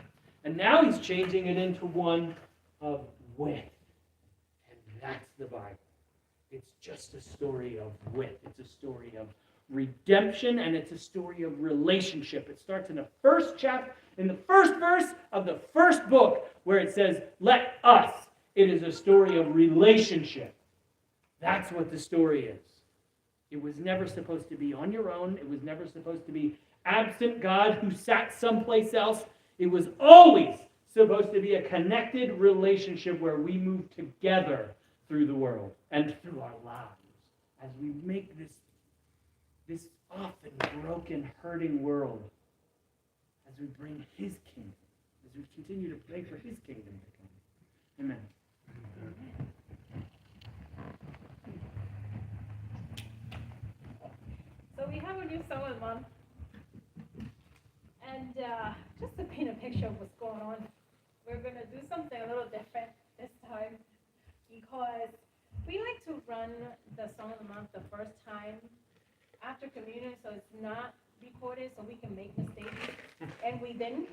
And now he's changing it into one of with. And that's the Bible. It's just a story of with. It's a story of redemption, and it's a story of relationship. It starts in the first chapter, in the first verse of the first book, where it says, let us. It is a story of relationship. That's what the story is. It was never supposed to be on your own. It was never supposed to be absent God who sat someplace else. It was always supposed to be a connected relationship where we move together through the world and through our lives as we make this often broken, hurting world, as we bring His kingdom, as we continue to pray for His kingdom to come. Amen. So we have a new summer month, and just to paint a picture of what's going on, we're going to do something a little different this time, because we like to run the Song of the Month the first time after communion, so it's not recorded, so we can make mistakes, and we didn't.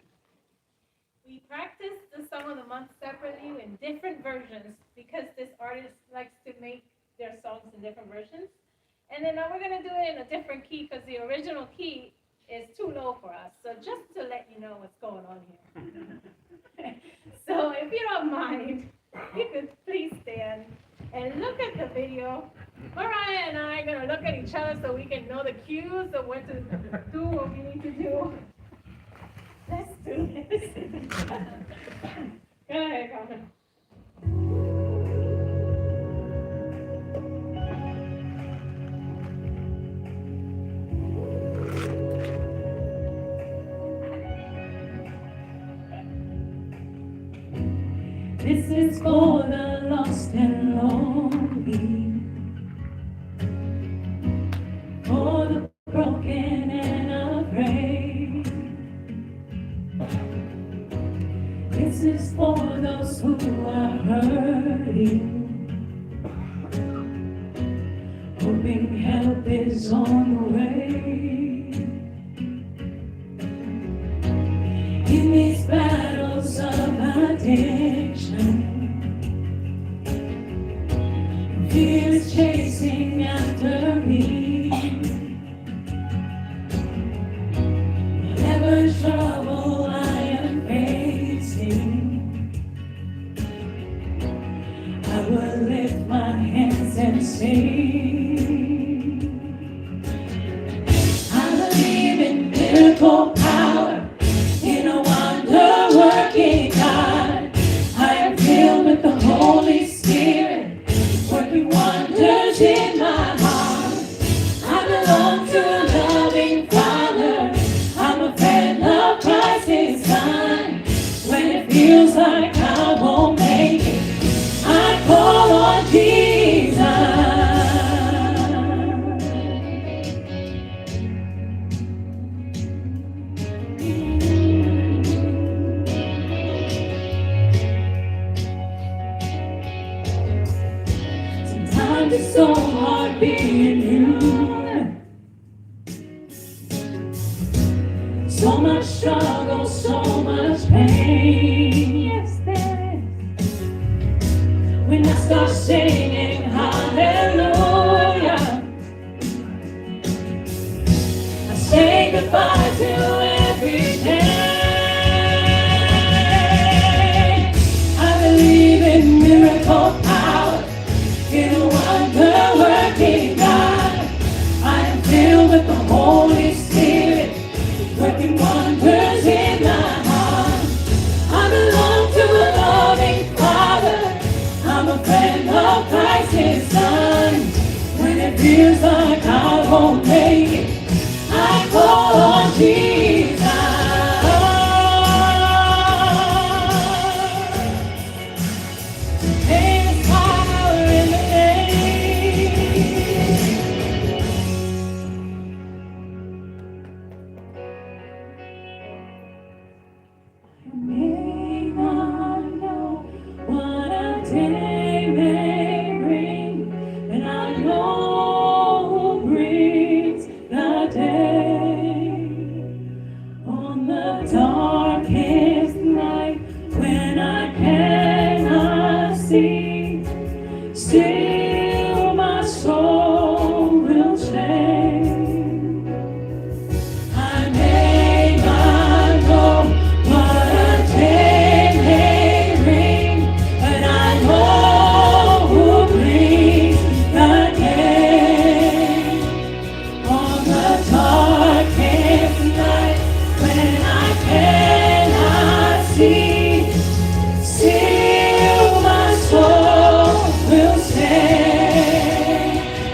We practiced the Song of the Month separately in different versions, because this artist likes to make their songs in different versions. And then now we're going to do it in a different key, because the original key is too low for us. So just to let you know what's going on here. So if you don't mind, you could please stand and look at the video. Mariah and I are going to look at each other so we can know the cues of when to do what we need to do. Let's do this. Go ahead, Colin. This is for the lost and lonely, for the broken and afraid. This is for those who are hurting, hoping help is on the way. In these battles of addiction, fear is chasing after me. Whatever trouble I am facing, I will lift my hands and sing. I believe in miracle power in a wonder So much struggle, so much pain. Yes, there is. When I start singing hallelujah, I say goodbye to every day. I believe in miracle power, in a wonder-working God. I am filled with the Holy Spirit, working wonders in my heart. I belong to a loving Father. I'm a friend of Christ, His Son. When it feels like I won't make it, I call on Jesus. There's power in the name. I may not know what a day may bring, and I know who brings the day. On the darkest night, when I cannot see, still my soul will change. I may not know what a day may bring, but I know who brings the day. On the darkest night, when I cannot see, still my soul will stay.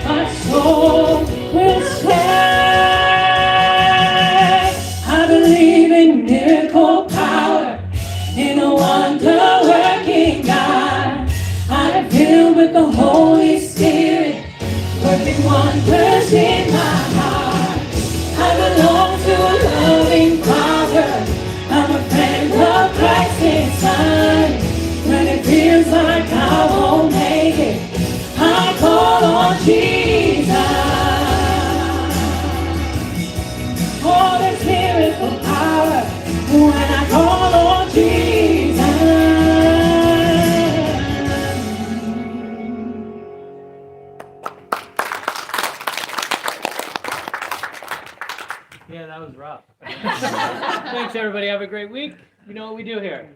My soul will stay. I believe in miracle power, in a wonder-working God. I am filled with the Holy Spirit, working wonders in my heart. I belong to a loving Father. I'm a friend of Christ, His Son. When it feels like I won't make it, I call on Jesus. Oh, there's miracle power when I call on Jesus. Yeah, that was rough. Thanks, everybody. Have a great week. You know what we do here.